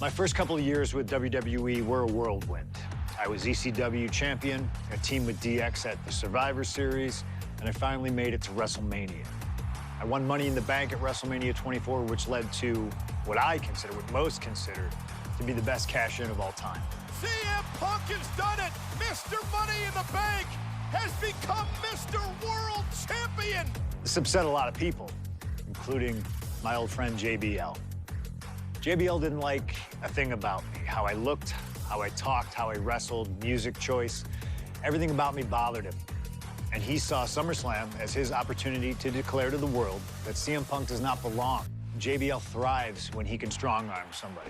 My first couple of years with WWE were a whirlwind. I was ECW champion, a team with DX at the Survivor Series, and I finally made it to WrestleMania. I won Money in the Bank at WrestleMania 24, which led to what most consider, to be the best cash-in of all time. CM Punk has done it! Mr. Money in the Bank has become Mr. World Champion! This upset a lot of people, including my old friend JBL. JBL didn't like a thing about me, how I looked, how I talked, how I wrestled, music choice. Everything about me bothered him. And he saw SummerSlam as his opportunity to declare to the world that CM Punk does not belong. JBL thrives when he can strong-arm somebody,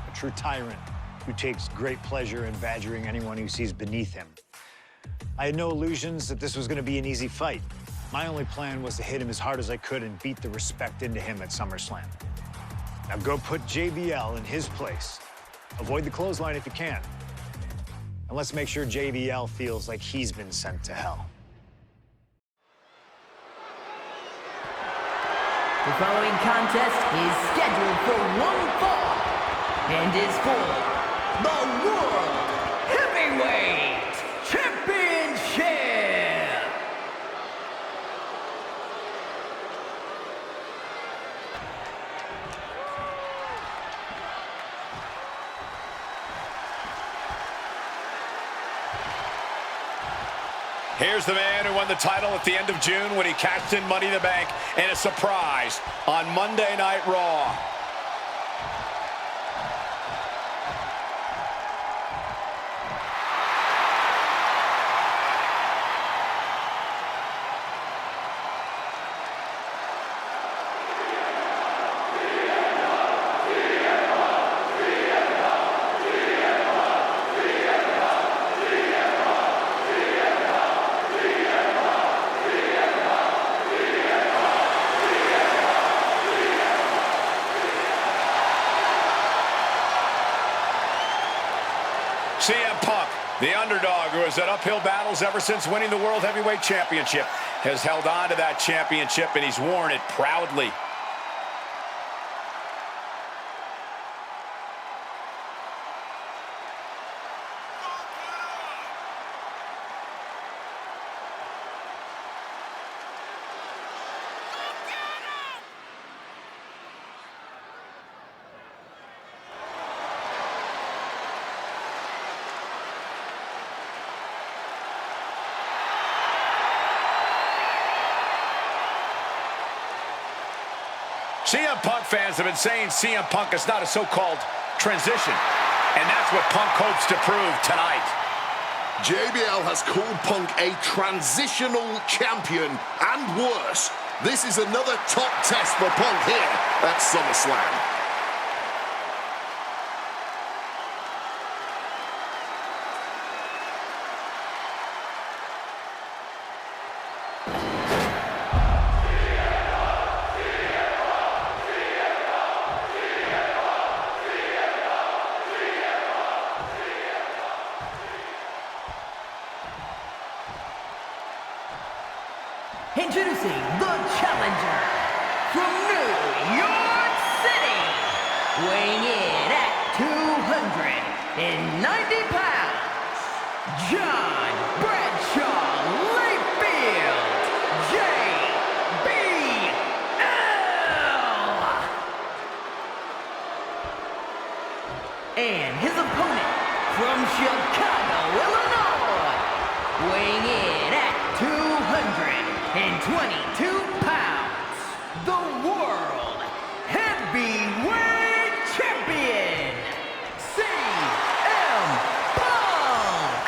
a true tyrant who takes great pleasure in badgering anyone who sees beneath him. I had no illusions that this was going to be an easy fight. My only plan was to hit him as hard as I could and beat the respect into him at SummerSlam. Now go put JBL in his place. Avoid the clothesline if you can. And let's make sure JBL feels like he's been sent to hell. The following contest is scheduled for one fall and is for the World Heavyweight Championship. Here's the man who won the title at the end of June when he cashed in Money in the Bank in a surprise on Monday Night Raw. CM Punk, the underdog who has had uphill battles ever since winning the World Heavyweight Championship, has held on to that championship, and he's worn it proudly. CM Punk fans have been saying CM Punk is not a so-called transition, and that's what Punk hopes to prove tonight. JBL has called Punk a transitional champion, and worse, this is another top test for Punk here at SummerSlam. Introducing the challenger from New York City, weighing in at 290 pounds, John Bradshaw Layfield, JBL. And his opponent from Chicago, Illinois, weighing in at 222 pounds, the World Heavyweight Champion, CM Punk.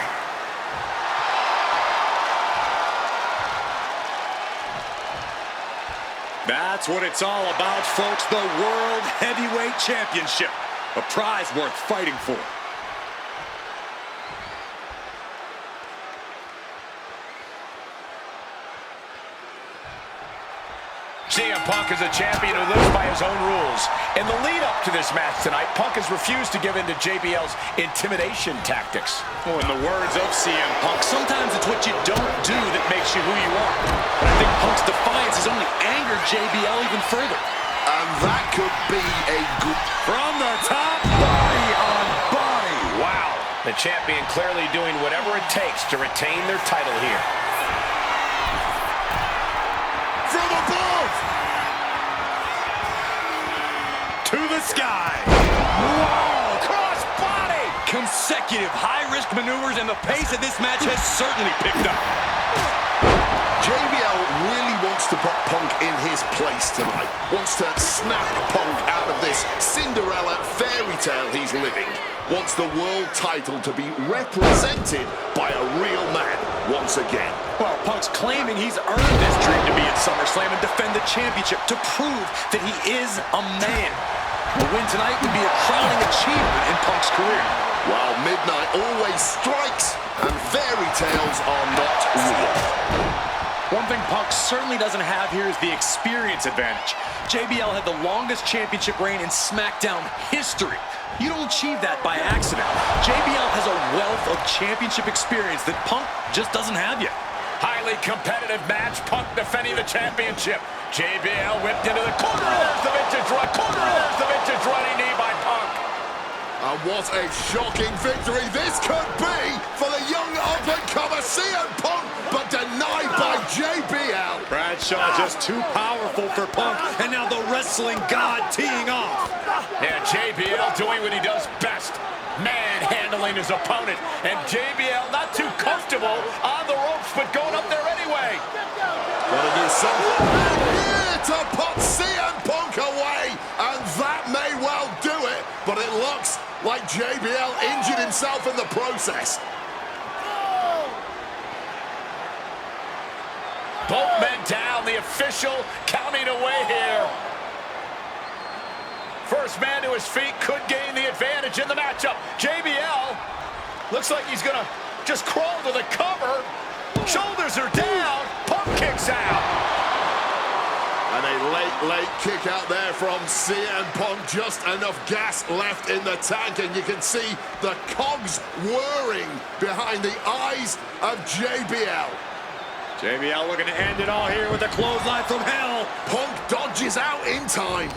That's what it's all about, folks. The World Heavyweight Championship. A prize worth fighting for. CM Punk is a champion who lives by his own rules. In the lead-up to this match tonight, Punk has refused to give in to JBL's intimidation tactics. Oh, in the words of CM Punk, sometimes it's what you don't do that makes you who you are. But I think Punk's defiance has only angered JBL even further. And that could be a good... From the top, The champion clearly doing whatever it takes to retain their title here. From above! To the sky. Whoa! Cross body! Consecutive high-risk maneuvers, and the pace of this match has certainly picked up. JBL really wants to put Punk in his place tonight. Wants to snap Punk out of this Cinderella fairy tale he's living. Wants the world title to be represented by a real man once again. Well, Punk's claiming he's earned this dream to be at SummerSlam and defend the championship to prove that he is a man. The win tonight would be a crowning achievement in Punk's career. While midnight always strikes and fairy tales are not real. One thing Punk certainly doesn't have here is the experience advantage. JBL had the longest championship reign in SmackDown history. You don't achieve that by accident. JBL has a wealth of championship experience that Punk just doesn't have yet. Highly competitive match. Punk defending the championship. JBL whipped into the corner. There's the vintage running knee by Punk. And what a shocking victory this could be for the young up-and-comer CM Punk, but denied by JBL. Bradshaw just too powerful for Punk, and now the wrestling god teeing off. Yeah, JBL doing what he does best. Manhandling his opponent. And JBL not too comfortable on the ropes, but going up there anyway. Gotta do something here to put CM Punk away, and that may well do it, but it looks like JBL injured himself in the process. Both men down, the official counting away here. First man to his feet could gain the advantage in the matchup. JBL looks like he's gonna just crawl to the cover. Shoulders are down, Punk kicks out. And a late kick out there from CM Punk. Just enough gas left in the tank, and you can see the cogs whirring behind the eyes of JBL. JBL looking to end it all here with a clothesline from hell. Punk dodges out in time.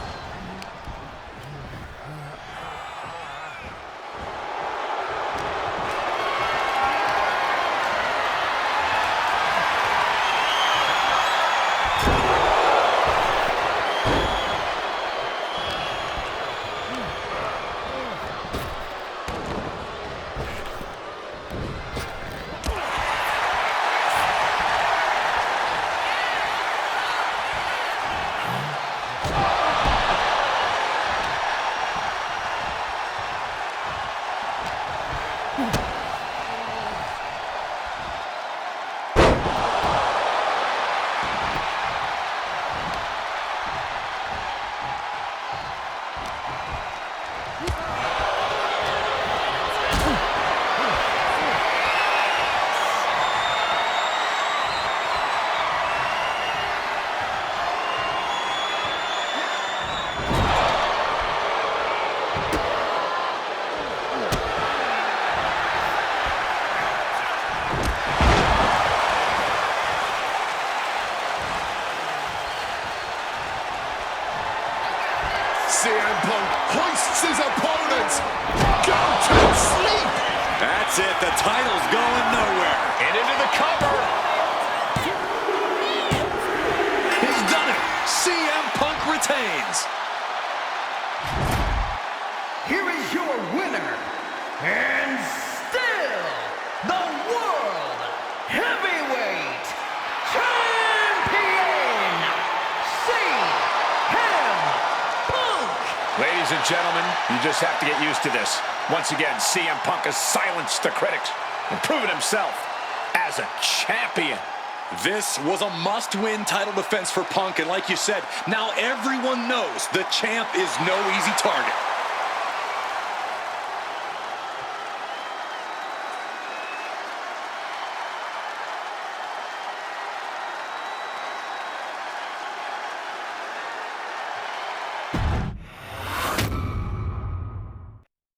CM Punk hoists his opponent. Go to sleep. That's it. The title's going nowhere. And into the cover. He's done it. CM Punk retains. Here is your winner, and still the World Heavyweight Champion, CM Punk. Ladies and gentlemen, you just have to get used to this. Once again, CM Punk has silenced the critics and proven himself as a champion. This was a must-win title defense for Punk, and like you said, now everyone knows the champ is no easy target.